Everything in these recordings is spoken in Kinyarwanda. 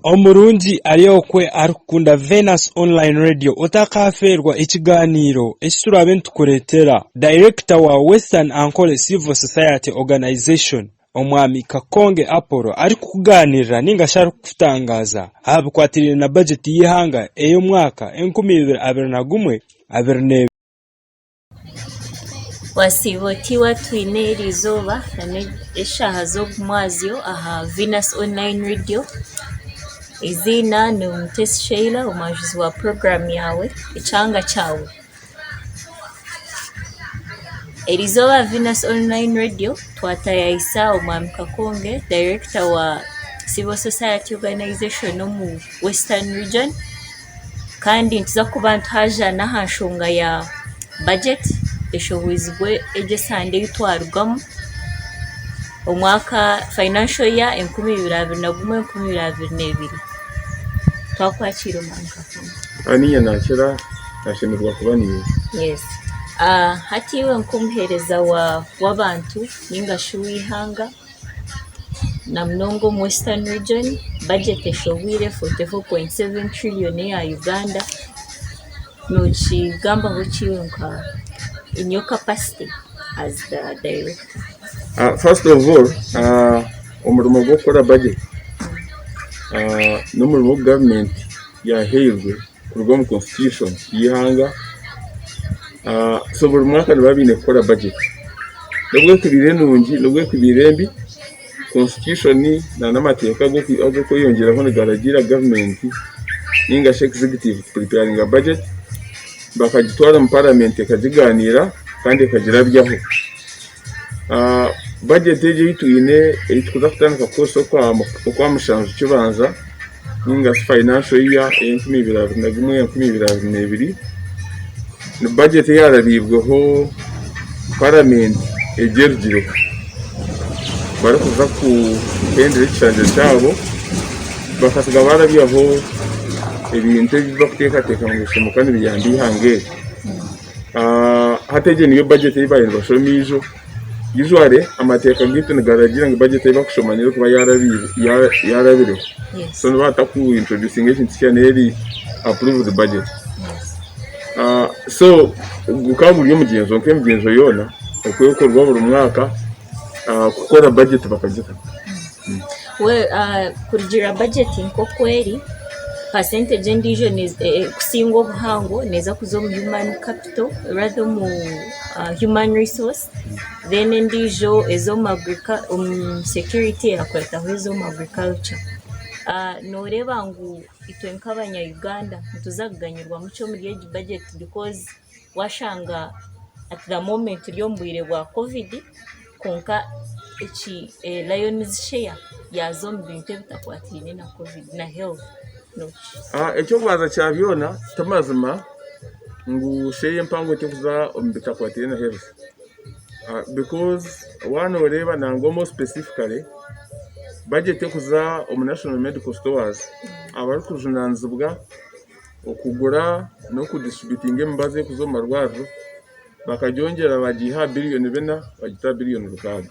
Omurungi aliokwe arukunda Venus Online Radio otakaferwa ikiganiro ekiturabe ntukuretera Director wa Western Ankole Civil Society Organization omwami Kakonge Apollo ari kuganirira ninga shari kutangaza habukwatirira na budget y'ihanga eyo mwaka 2021 wasibotiwa twine erizoba eshaha z'omwazyo aha Venus Online Radio. Izina ni Mutesi Sheila, umujuzi wa program yawe ichanga chawe. Erizoba Venus Online Radio twatayisa omwami Kakonge, Director wa Civil Society Organization mu Western Region, kandi ntiza kuba ntaja n'ahashunga ya budget eshohwizibwe egesande yitwarugamo omwaka financial year 2021-2022 twakwakira omwami Kakonge. Aniya nakira nashemerwa kuba niwe. Yes. Hatiwe nkumuhereza w'abantu ninga shuwihanga na mnongo mu Western Region budget eshohwire 44.7 trillion ya Uganda. Nochigamba ngochiwe nka in your capacity as the director. First of all, umurimo wo gukora budget n'umurimo wa government yahejwe kurwa mu constitution y'ihanga. So buri mwaka babine gukora budget nubwo tubirenungi nubwo kubirembi constitution na n'amateka go kuyongeraho n'igaragira government ninga executive preparing a budget bakagitwara mu parliament ikaziganira kandi ikagira byaho. Budget yeje yitwine itikuza kutandika koso kwa mushanju kibanza ninga financial year 2021-2022 ni budget yarabibweho parliament egergiro bari kuza ku kendere cyanje cyabo bakasiga barabyaho ibintu biva kutekateka mu gushomoka n'ibiyandi hange. Hateje niyo budget yibaye bashomijo usually amateka ngito ngaragira ngo budget yibakushomanira kuba yarabiro. So nbata ku introducing cyane approve the budget. So gukangurira umugenzo nk'umugenzo yona ukwiye ko rwabo mwaka gukora budget bakagita. Kugira budgeting ko kweri percentage ndijo is kusingo buhango neza kuzo mu human capital rather mu human resource then ndijo ezo security akweta ezo agriculture. Noreba ngu itwe nk'abanya Uganda ntuzaganyirwa mucyo muri age budget because washanga at the moment ryombwire bwa covid konka Lions share yazo mu bintu bitakwatine na covid na health. No. Ecyo kwaza cyabyona tamazima ngu sheye mpango tekuza ombitakwatine na health. Because one oreba nango more specifically budget tekuza national medical stores abari kujunanzibwa okugura no kudistributing embaze kuzo marwazo bakajongera bagiha billion bena bagita billion rukaga.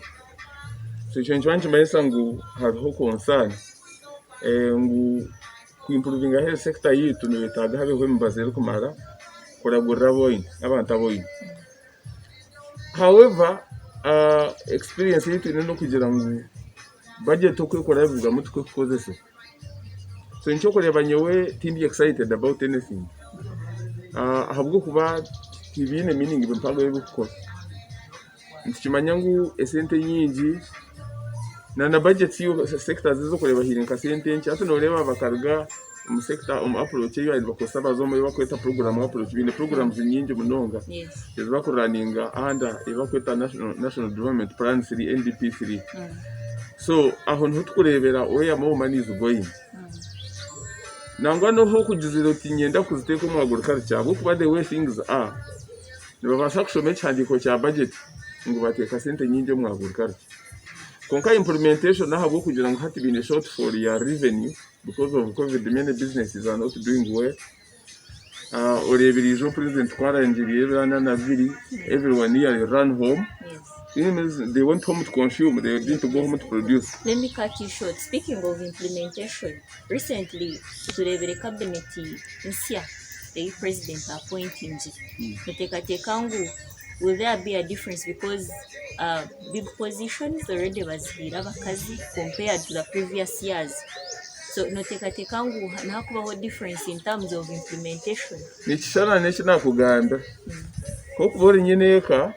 So icyo nchanje mayisa ngu hariho concern ngu ku improving health sector yitu nibetaga habeho embaze kumara kuragura boyi abantu aboyi. However, experience yitu no kugira ngu budget okukora bivuga mutwe kukozese. So ncho kureba nyewe tindi excited about anything. Habwo kuba kibine meaning bimpango y'ubukora. Ntikimanya ngu esente nyingi na budget yo sectors zo kureba hirinka sente nchi ato noreba bakarga mu sector approach yo ari bakosaba zo mu bakweta program approach bine programs nyingi munonga. Yes. Ezakuraninga under ebakweta national development plan 3 NDP 3. So aho ntukurebera oya mu manizo going. Nangwa no ho kujiziro tinyenda kuziteka mu agriculture abo kuba the way things are. Nibabasha kushome cyandiko cya budget ngo bateka sente nyingi mu agriculture. Konka implementation na habo kugira ngo hati bine shortfall ya revenue because of COVID many businesses are not doing well. Orebirijo president kwaranjiriye bana na biri everyone here run home. Yes. It means they went home to consume, they didn't go home to produce. Let me cut you short. Speaking of implementation, recently, turebere cabinet nsya the president appointing. Notekatekangu, will there be a difference because big positions already bazihira abakazi compared to the previous years? So notekatekangu nakubaho difference in terms of implementation. Nikishana nakugamba ko kubora nyeneka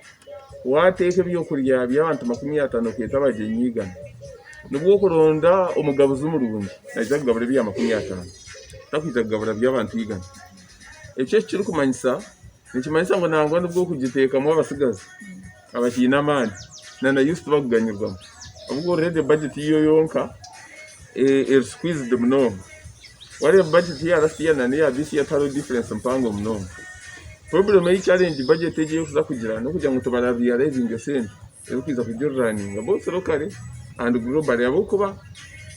wateka ebyokurya by'abantu 50 kweta abajenyigana nubwo kuronda umugabo z'umurungi najya kugabura bya 50 takwiza kugabura by'abantu igana ekyo kiri kumanyisa nikimanyisa ngo nangwa nubwo kugiteka mu abasigazi abakina amani na used to baganyirwa ubwo rede budget iyo yonka squeezed mno wale budget ya last year na ya this year taro difference mpango mno. Problem yi challenge budget eje kuza kugira no kugira ngo tubarabya raising sente kwiza kujorani both locally and globally abukuba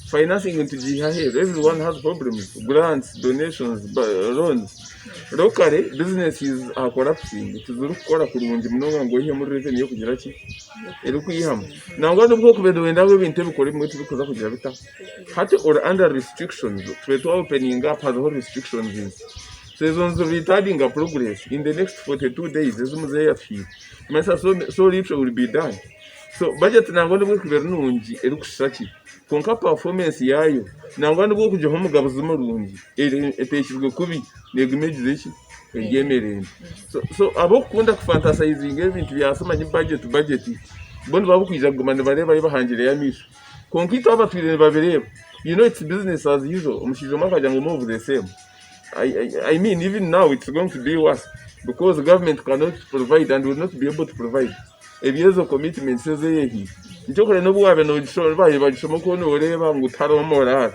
financing into jihahe everyone has problems, grants, donations, loans. Locally businesses are collapsing tuzuru gukora kurungi mnonga ngo ihe muri revenue yo kugira ki eri kuyihama nangwa nubwo kubedo wenda we binte bikora imwe tubikoza kugira bita hati or under restrictions to opening up has all restrictions in seasons retarding a progress in the next 42 days as muze ya fi masa so little will be done. So budget nangwa nubwo kubera nungi eri kushaki konka performance yayo nangwa nubwo kujya homugabo z'umurungi eteshizwe kubi negimage ziki yemerende so abo kunda kufantasizinga ibintu byasoma ni budget bondo babukwiza gumana bareba bahangire ya misho konka ito abatwire babireba it's business as usual umushizo makaja ngo move the same. I mean even now it's going to be worse because the government cannot provide and will not be able to provide ebyezo commitments zeyehi nicyo no bwabe no gishoro bagishomo ko no reba ngo utaromora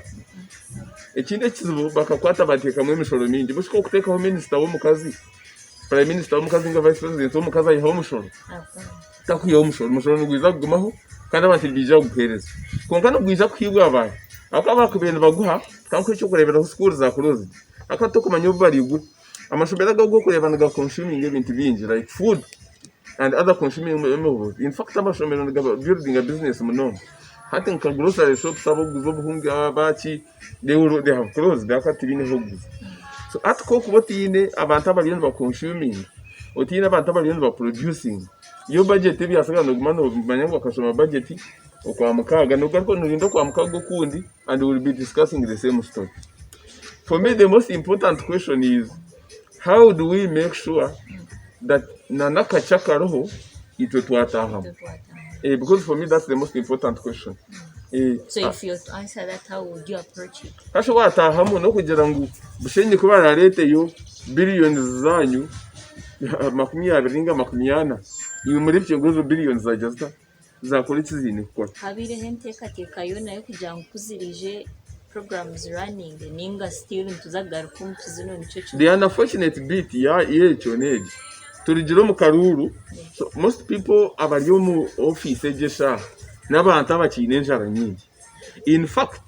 ekinde kizibu bakakwata bateka mu imishoro mingi bushiko kuteka ho minister wo mukazi prime minister wo mukazi nga vice president wo mukazi ayiho umushoro takuye umushoro n'ugwiza kugumaho kandi abantu bija gupereza konka no gwiza kwibwa abantu akaba kubenda baguha kanko cyo kurebera ho school za kurozi akato kumanya ubarigu amashobera go kurebana ga consuming ibintu bingi like food and other consuming moves. In fact, amashomero building a business muno. Hati nka grocery shops abo guzo buhunga bachi they have closed bakatibine hogu. So at ko kubotine abantu abaliyo ba consuming otine abantu abaliyo ba producing yo budget byasanga no gumano manyango akashoma budget okwa mukaga no garko nurinda kwa mukago kundi and we will be discussing the same story. For me the most important question is how do we make sure that nanaka chakaroho itwe twatahamu because for me that's the most important question. So if you answer that, how would you approach it? Kasho watahamu no kugira ngo bushenye kubara lete yo billions zanyu 20 iyo muri byo gozo billions zajasta zakora ikizini gukora habire henteka yo nayo kugira ngo kuzirije programs running ninga still ntuzagaruka mutuzino nico cyo. The unfortunate bit ya yechoneje turijiro mu karuru so most people abariyo mu office ejesha n'abantu abakine njara nyingi. In fact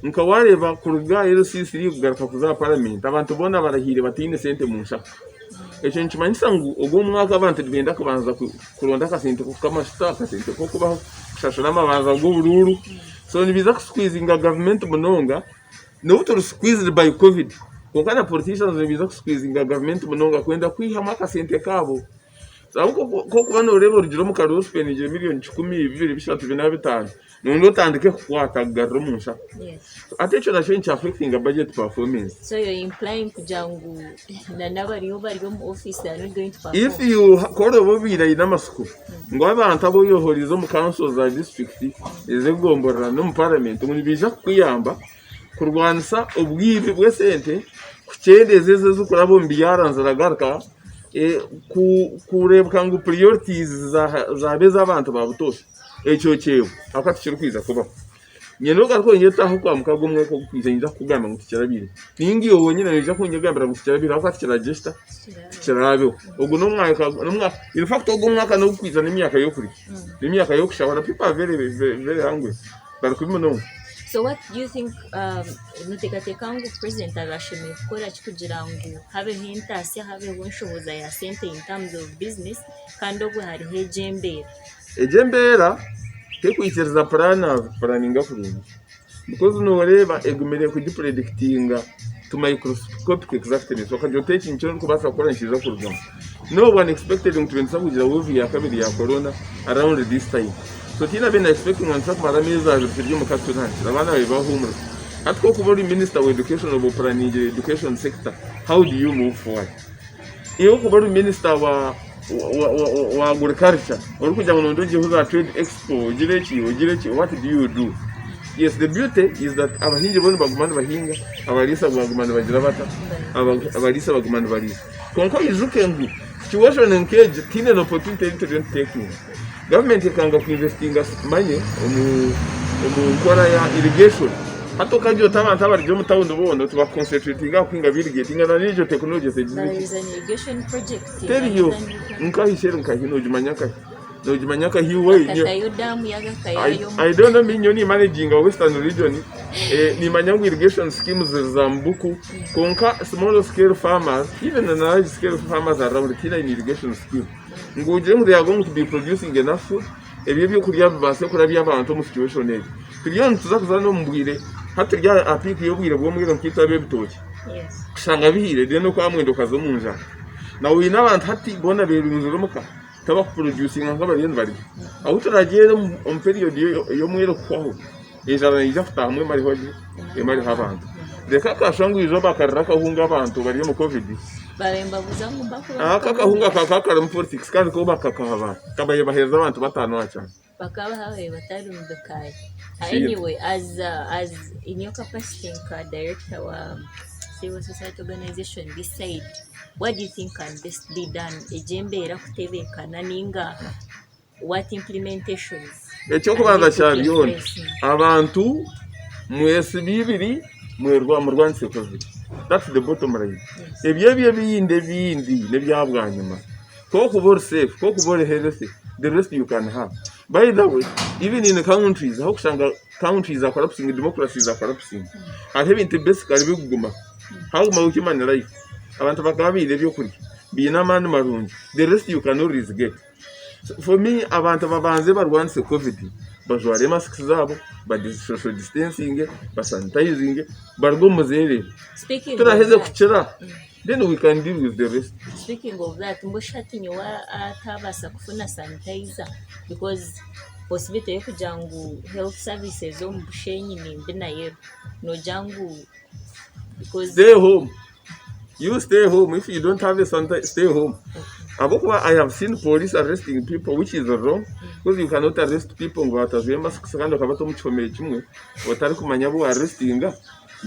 nkawareba kuruga LCC kugaruka kuza parliament abantu bona barahire batine sente mu nshaka ekyo nkimanyisa ngo ogwo mwaka abantu benda kubanza kuronda kasente ko kamashita kasente ko kubaho kushashana amabanza g'ubururu so nibiza kusqueezing government munonga no to squeezed by covid kokana politicians nibiza kusqueezing government munonga kwenda kwihama kasente kabo sabuko ko kubano rebo rugiro mu karusi penije miliyoni 10,225 nundo tandike kukwata garro munsha. Attention na change affecting a budget performance. So you're implying kujangu na nabariyo mu office they are not going to perform. If you kore bobira inamasuku ngo abantu abo yohorizo mu councils za district ezegomborana no mu parliament muri bija kwiyamba kurwanisa ubwibi bw'esente kucendeze zukura bombi yaranzaragarka kurebwa ngo priorities za beza abantu babutosha ekyo cyewe akatikiro kwiza kuba nyeno garko nyetaho kwa mukago mwe ko kwizanyiza kugamba ngo tikirabire ningi yobo nyine nija kunyegambira ngo tikirabire akatikira gesta kirabe ogu no mwaka in fact ogu mwaka no kwizana imyaka yo kuri imyaka yo kushawara people are very hungry bari kubimono. So what do you think nutekatekangu president arashimye gukora kugira ngo habe hintasi habe bunshoboza ya sente in terms of business kandi ogwe hari hejembera ejembera tekwitereza planning kurungi because no reba egumere kudipredictinga to microscopic exactness wakajyote ikintu kubasa gukora nshiza kurugamo no one expected to kugira wave ya kabiri ya corona around this time so tina been expecting on some marameza ziryo mu kastunanti abana bahumura atko kubori minister of education of planning education sector how do you move forward iyo kubori minister wa agriculture uri kujya mu ndoje huza trade expo gireki what do you do? Yes, the beauty is that abahinzi bone bagumana bahinga abarisa bagumana bagira bata abarisa bagumana barisa konko izuke ngu situation encourage tine opportunity to take government ikanga kuinvestinga money mu nkora ya irrigation hato kanjo tamanta baryo mu town bondo tuba concentratinga kwinga irrigating na nijo technology is an irrigation project tell you nkahishera nkahino jumanyaka no jumanyaka hiwe I don't know minyoni managing a western region ni manyangu irrigation schemes za mbuku konka small scale farmers even the large scale farmers around kila irrigation scheme nguje ngo they are going to be producing enough food ebyo kurya base kurabya abantu mu situation ege turiyo tuzakuza no mbwire haturya apiki yo bwire bwo mwiro nkitabe bitoki kusanga bihire de no kwa mwendo kazo munja na uyi n'abantu hati bona berunzuro muka taba producing nk'abari bari aho turagera mu period yo mwiro kwaho ijana ijafta hamwe mari hoje mari habantu reka kashangu izo bakaraka hunga abantu bari mu covid baremba buzangu mbako kaka hunga kaka mu politics kandi ko bakakaba kabaye baheza abantu batanu acha bakaba hawe batari mu bekai anyway as in your capacity director wa civil society organization decide what do you think can this be done ejembera kutebekana ninga what implementations ecyo kubanza cyabiyona abantu mwese bibiri mwerwa mu Rwanda covid that's the bottom line ebyo bindi nebyabwanyuma ko kubor safe ko kubor healthy the rest you can have by the way even in the countries how kusanga countries are collapsing democracies are collapsing and having the basically biguma how ma human life abantu bakabire byo kuri bina manu marungi the rest you can always get so for me abantu babanze barwanse covid bajware masks zabo ba social distancing ba sanitizing bargo muzere turaheze kuchira then we can deal with the rest. Speaking of that mbushati nyowa atabasa kufuna sanitizer because possibility yo kujangu health services zo mbushenyi ni mbina yero no jangu because stay home. You stay home. If you don't have a sanitizer, stay home. I have seen police arresting people, which is wrong, because you cannot arrest people who are masks kandi akabato mu chomeye kimwe batari kumanya bo arresting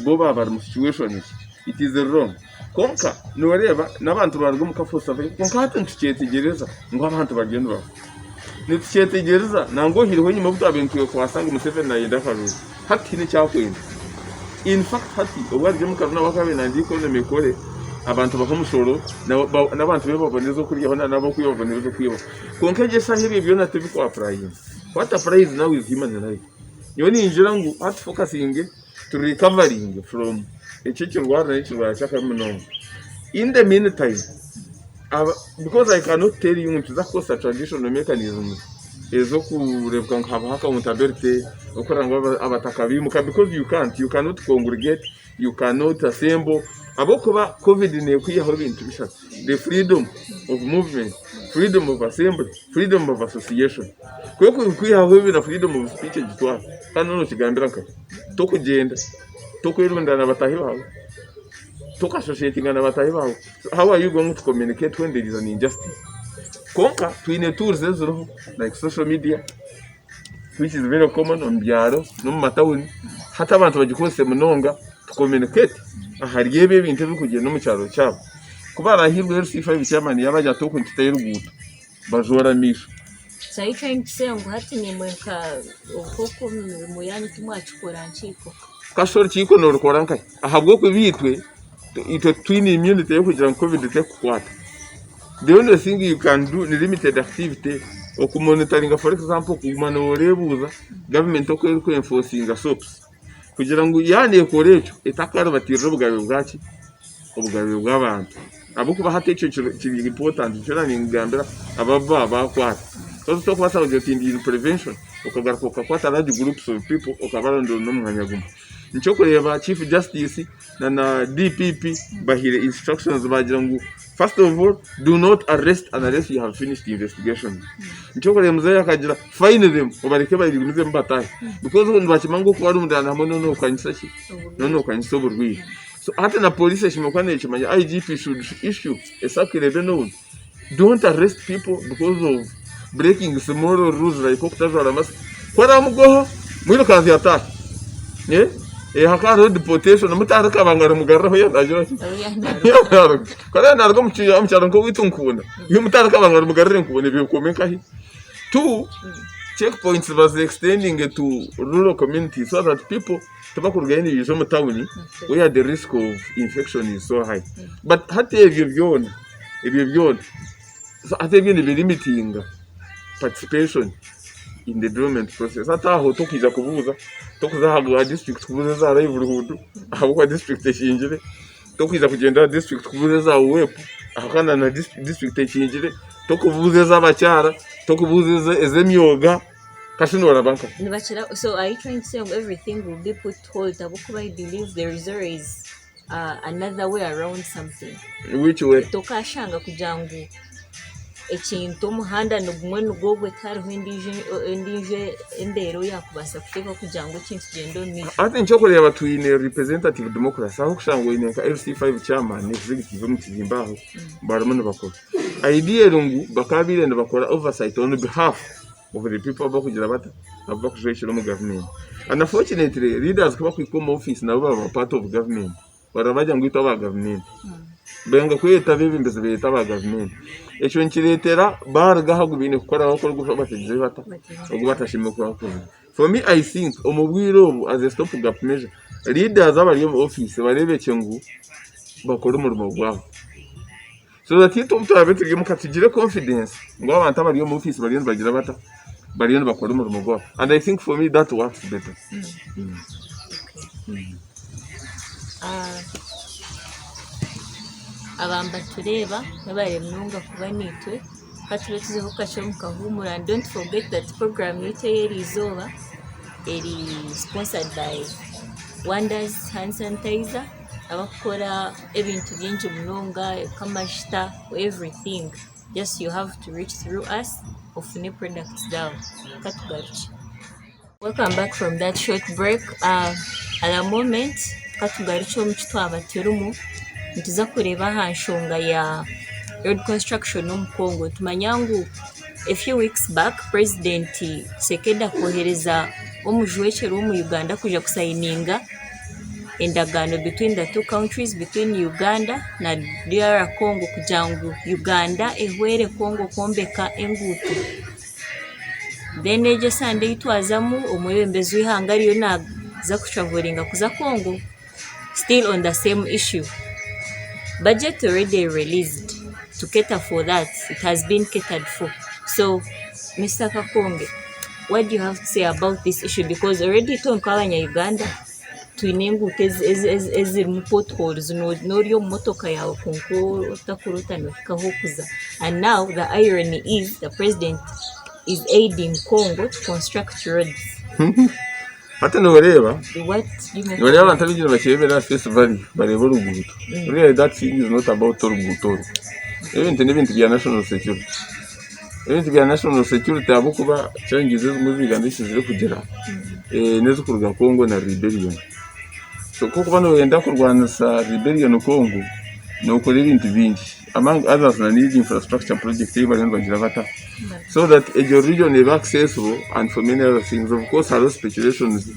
bo baba mu situation. It is wrong. Konka noreba n'abantu barwo mu kafosa konka hatantucyetegereza ngo abantu bagenda bako nitucyetegereza nango hiriho nyuma butabentuye kwasanga Museveni na yenda karu hati ni cyakwenda in fact hati obwarje mu karuna bakabe nandiko ne mekore abantu bakamushoro n'abantu be babonezo kuryaho nabo kuyoboneza kuyibo konka je sahibi byo natwe ko apply what applies now is human life yoni injira ngo at focusing to recovering from ekikirwara cyakamuno. In the meantime, because I cannot tell you to that cost a traditional mechanism ezo kurebwa nkaba accountability okoranga abatakabimuka because you cannot congregate, you cannot assemble abokuba covid ne kwiyaho ibintu bishaka the freedom of movement, freedom of assembly, freedom of association kweko kwiyaho ibintu freedom of speech gitwa kandi no kigambira nka to kugenda to kwirundana batahi bawe to associating na batahi bawe. How are you going to communicate when there is an injustice? Konka twine tools ezo like social media which is very common on byaro no matawuni hata abantu bagikose munonga to communicate ahariye bintu bikugenda no mu cyaro cyabo kubara hirwe RC5 cyamani yabaja to kuntite y'uruguto bajora misho. So you trying to say ngo hati ni mwenka ukoko mu yanyu tumwachukora nchiko kashori chiko no rukoranka ahabwo kubitwe ito twin immunity yo kugira ngo covid itekwata. The only thing you can do ni limited activity o kumonitoringa, for example kumanorebuza government ko enforcing SOPs kugira ngo yani ekorecho itakara batirira ubugabe bwaci ubugabe bw'abantu abo kuba hate cyo kiri important cyo nani ngambira ababa bakwata so to kwasa in prevention ukagaruka ukakwata large groups of people ukabarondora no mwanya gumwe nico kureba chief justice na DPP bahire instructions bagira ngo first of all do not arrest unless you have finished the investigation nico kureba muzaya akagira fine them ubareke bayigumize mbataye because ubu bakimango ko ari umudana hamwe no ukanyisa ki no ukanyisa uburwi so hata na police shimokwane chimanya IGP should issue a circular note don't arrest people because of breaking the moral rules like okutazara mas kwara mugoho mwiro kanzi attack hakaro deportation mutaraka bangara mugarraho yanajo kwara nargo muciya amcyaro ko witunkuna iyo mutaraka bangara mugarre nkubone bikomeka hi two checkpoints was extending to rural communities so that people tabakurugenda yizo mutawuni where the risk of infection is so high but hata ibyo byone so hata ibyo ni limiting participation in the development process hata aho tukiza kubuza hagwa district kubuza za livelihood aho district eshinjire tukiza kugenda district kubuza za wepo akana na district eshinjire tukubuza za bacyara tukubuza ezemyoga kasino warabanka nibachira. So are you trying to say everything will be put hold abukuba I believe there is another way around something which way tokashanga kujangu ekintu umuhanda nugumwe nugogwe tariho indije endero yakubasa kuteka kujango kintu gendo ni ati ncho kureba tuyine representative democracy aho kushango ine ka FC5 chairman executive mu kizimbaho barumwe bakora idea rungu bakabire bakora oversight on behalf of the people bakugira bata abakujeshira mu government. Unfortunately leaders kuba kwikoma office nabo baba part of government barabaja ngwita ba government benga kweta bibimbeze bita ba government echo nkiretera barga hagubine gukora bakora gufabategeze bata ubwo batashimye ko for me I think omubwiro as a stop gap measure leaders abari mu office barebeke ngo bakora umurimo gwabo so that it umutarabetige mukatugire confidence ngo abantu abari mu office bari bagira bata bari bakora umurimo gwabo and I think for me that works better. Abamba tureba nabare mnunga kuba nitwe katube tuzevuka cyo mukahumura and don't forget that program yiteyeri izoba eri sponsored by Wonders hand sanitizer abakora ebintu byinshi munonga kamashita everything just you have to reach through us of new products down katugaruki. Welcome back from that short break. At the moment katugaruki omukitwaba terumu ntiza kureba hanshonga ya road construction no Kongo. Tumanyangu a few weeks back President Sekeda kohereza omujwekero mu Uganda kuja kusayininga endagano between the two countries, between Uganda na DR Congo kujangu Uganda ehwere Congo kombeka engutu. Then eje Sunday itwazamu omwebembezi w'ihangariyo naza kutravelinga kuza Congo still on the same issue. Budget already released to cater for that. It has been catered for. So, Mr. Kakonge, what do you have to say about this issue? Because already tonkabanya Uganda tuinengu eziri mu potholes noriyo motoka yawe konko utakuruta no kahokuza. And now the irony is the president is aiding Congo to construct roads. Hata noreba What you mean? noreba antabigiro bakebera face value bareba ruguto really that thing is not about ruguto ibintu bya national security abukuba changes mu Uganda zishizire kugera nezo kuruga Congo na rebellion so koko bano wenda kurwana sa rebellion Congo no kore ibintu bingi among others na need infrastructure project bagira bata so that a region is accessible and for many other things. Of course there are speculations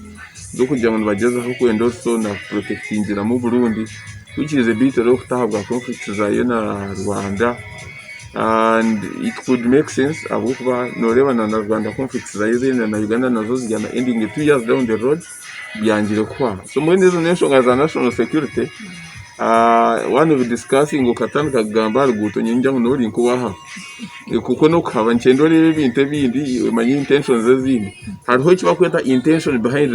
zo kujya mu bageza ko kwenda so na protecting inzira mu Burundi which is a bit of kutahabwa conflicts za na Rwanda and it could make sense abukuba noreba na Rwanda conflicts za na Uganda nazo zijyana ending 2 years down the road byangire kwa so muri izo nation as a national security one of discussing ukatana kagamba ruguto nyinja nori nkubaha kuko no kaba ncendo rebe binte bindi manyi intentions zazindi hariho kiba kweta intention behind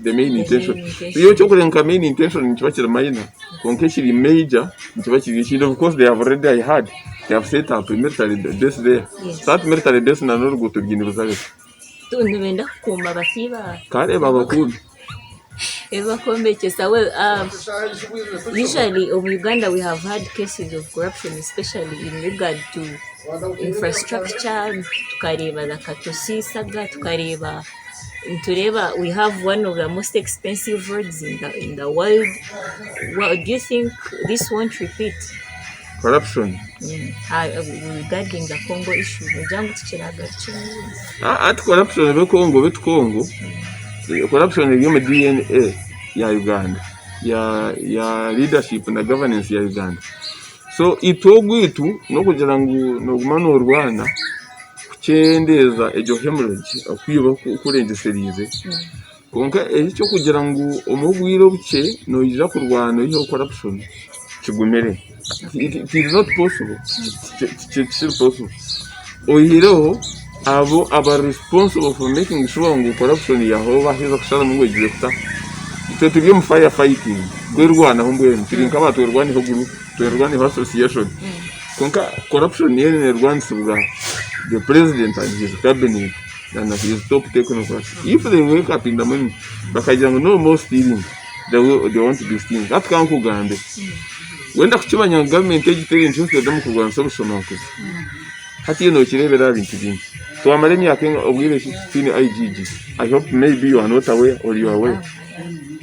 the main intention iyo cyo kurenka main intention kiba kiri minor konke kiri major kiba kiri of course they have already had they have set up a military base there. Yes. That military base na no go to Guinea Bissau. Tunibenda kukumba basiba. Kare baba cool. Eva Kombechesa. Well, usually in Uganda we have had cases of corruption, especially in regard to infrastructure. Tukareba the Katosi saga, tukareba Ntureba. We have one of the most expensive roads in the world. Well, do you think this won't repeat? Corruption. Regarding the Congo issue, At corruption be Congo. Corruption is your DNA ya Uganda. Ya leadership na governance ya Uganda. So itogwitu no kugira ngo no gumano Rwanda kuchendeza ejo hemorrhage akwiba kurengeserize. Konka icyo kugira ngo umugwiro buke no yija kurwana iyo corruption kigumere. It is not possible. It's still possible. Oyireho abo aba responsible for making sure ngo corruption yahoba hizo kushara mu ngwe kuta. Ito tubye mu firefighting. Kwerwana hombwe ntirinka abantu rwani ho group, rwani ho association. Konka corruption yene Rwanda subwa the president and his cabinet and his top technocrats. If they wake up in the morning, bakagira ngo no more stealing, they want to be stealing. That can't go Uganda. Wenda kuchibanya government ejiteri interested mu kurwana solution nako. Hati no kirebera bintu byinshi. So amare myaka obwire shitini IGG. I hope maybe you are not aware or you are aware.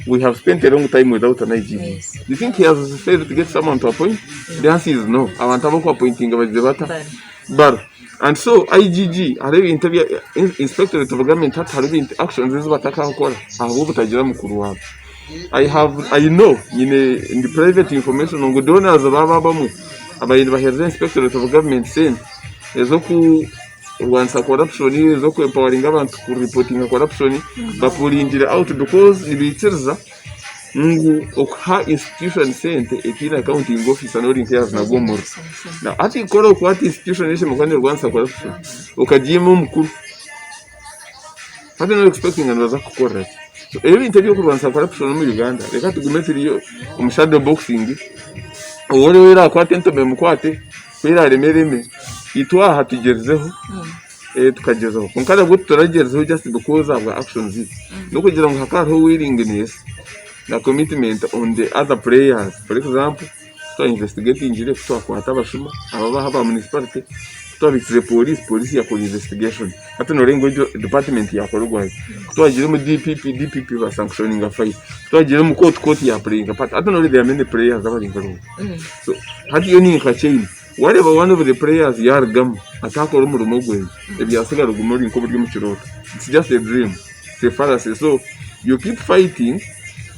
We have spent a long time without an IGG. Yes. Do you think he has failed to get someone to appoint? The answer is no. Abantu abako appointing abadebata. But and so IGG arebe interview inspectorate of government harebe actions zizo bataka gukora aho butagira mukuru wabo. I know in the private information on donors babamu abayindi bahereza inspectorate of government saying ezoku rwansa corruption ezoku empowering abantu ku reporting corruption bapulingira out because ibitiriza ngo okha institution sente etina accounting officer no rinkeas na gomoro na ati koro ku ati institution ishe mukwane rwansa corruption okajimo mukuru hata no expecting another kukora. So every interview ku rwansa corruption mu Uganda reka tugumetiriyo umshado boxing owore wera kwate ntobe mukwate kwira remereme itwa hatugezeho tukagezaho kunkara gute turagezeho just because of actions no kugira ngo hakaraho willingness na commitment on the other players. For example, to investigating jire kwata bashuma ababa haba municipality to bitsize police ya investigation hata no rengo department ya korugwaye to agire mu DPP ba sanctioning a fight to agire mu court ya playing part hata no there many players abari ngaro. So hati yo ni nka chain whatever one of the players yargam atakora mu rumogwe ebyasigara rugumuri nko buryo mu kirota. It's just a dream, it's a fallacy. So you keep fighting,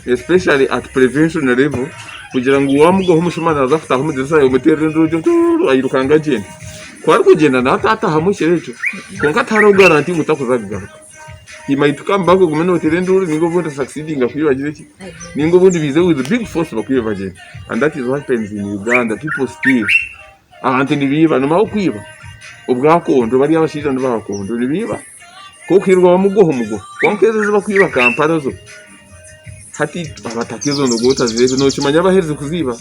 especially at prevention level, kugira ngo wamugo humushimana azafata humudesa yo mutere ndojo ayirukanga genda kwari kugenda natata hamushirecho konka taro guarantee mutakuzaga. He might come back gumene mutere nduru ningo bundi succeeding akwibagira iki ningo bundi bize with big force bakwibagira. And that is what happens in Uganda. People steal abantu nibiba no makwiba ubwakondo bari abashira n'abakondo nibiba kokirwa bamugo humugo konkeze bakwiba Kampala zo hati abatakizo no gota zeze no kimanya abahereze kuziba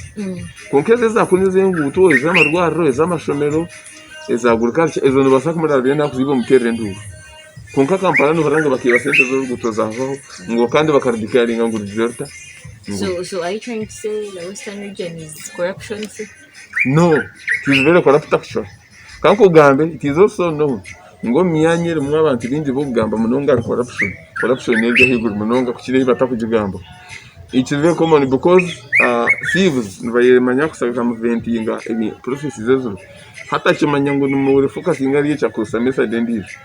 konkeze zakunize nguto ezamarwaro ezamashomero ezagurika ezo no basaka muri arena kuziba mutere nduru konka Kampala no baranga bakiba sente zo gutozaho ngo kandi bakardikaringa ngo diserta. So are you trying to say the Western region is corruption free? No, it is very corrupt actually. Kanko gambe it is also known ngo myanyere mu abantu bindi bo gamba munonga corruption n'ibyo higuru munonga kukire batakujigamba. It is very common because thieves bayemanya kusabika mu ventinga ebi processes ezo hata kimanya ngo mu focusing ari cya kusamesa dendish.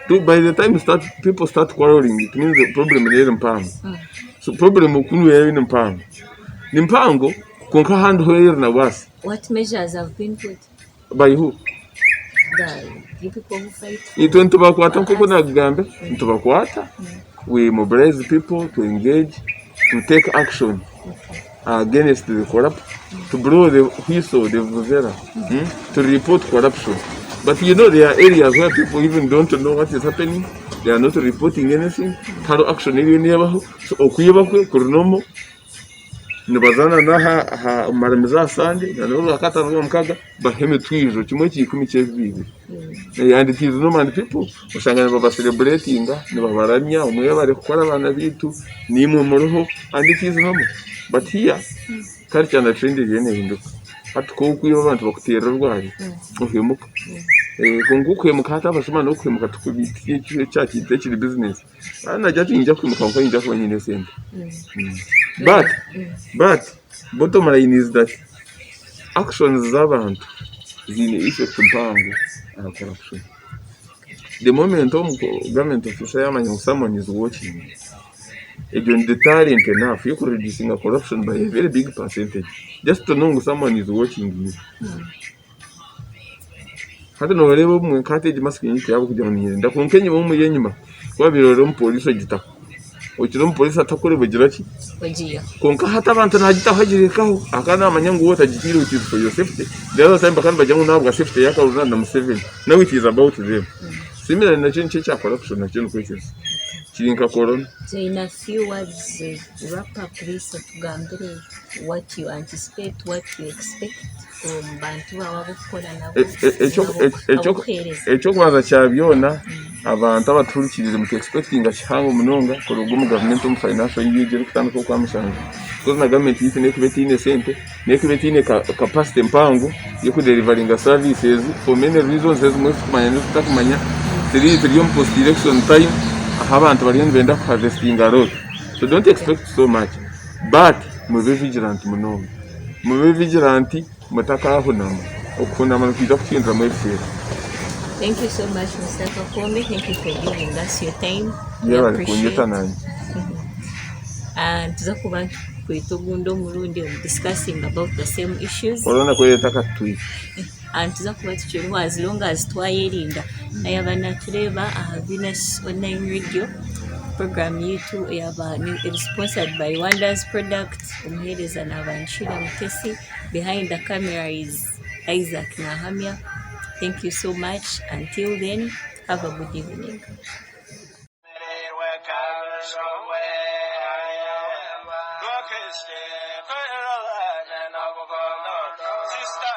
So by the time people start quarreling, it means the problem is mpango. So problem ukunu yari mpango. Ni mpango konka hand hoyer na was. What measures have been put? By who? The people who fight. Ito ntubakwata nkoko nagambe ntubakwata. We mobilize people to engage, to take action against the corrupt, to blow the whistle, the vuvuzela, to report corruption. But you know there are areas where people even don't know what is happening. They are not reporting anything. Thorough action iri nebaho. So okuyeba kwe kurunomo nibazana naha maramiza sande na no akata no mkaga baheme twizo kimwe kikumi cy'ebibiri and it is normal people usangana baba celebrating nibabaramya umwe bari gukora abana bitu nimwe muruho and it is normal but here culture and trend yene hinduka hatuko kuyo abantu bakutera rwari uhemuka kungukemuka hata abashima no kwemuka tukubitiye cyo cyakite kiri business ana jati njya kwimuka ngo njya kwa nyine sente but bottom line is that actions z'abantu zine effect mpango and corruption. The moment government officer yamanya someone is watching, it will deterrent enough. You could reducing a corruption by a very big percentage. Just to know someone is watching you. Hata no rero mu cottage masking yabo kugira ngo ndakunkenye mu yenyuma kwa biroro mu police gita ukiro mu police atakore bugira ki bagiya konka hata abantu nagita hagirikaho akana amanyango wota gikiri uti for your safety the other time bakana bajya nabwo safety yaka uranda mu 7 now it is about them similar na cyo cya corruption na cyo kwekeza kirinka corona. So in a few words, wrap up this tugambire what you anticipate, what you expect from bantu abakora nabo echo kwaza cyabyona abantu abaturikirije mu expecting cyangwa munonga ko rugumu government mu financial year kutana ko kwamusanga ko na government yifine kubetine sente ne kubetine capacity mpango yo ku delivering services for many reasons as most kumanya no takumanya 3 trillion post election time abantu bari benda harvesting a lot, so don't expect so much, but mube vigilant munonga mube vigilant mutakaho namba okufuna kiza kukinza mu FCA. Thank you so much, Mr. Kakombe. Thank you for giving us your time. Yeah, kunyeta nani. And tuzakuba kwitogundo murundi discussing about the same issues. Corona kweta katui. And tuzakuba tuchiriho as long as twayirinda ayabana tureba Venus Online Radio program yetu yaba is sponsored by Wonders Products. Umuhereza n'abanshira mutesi. Behind the camera is Isaac Nahamia. Thank you so much. Until then, have a good evening. Sister,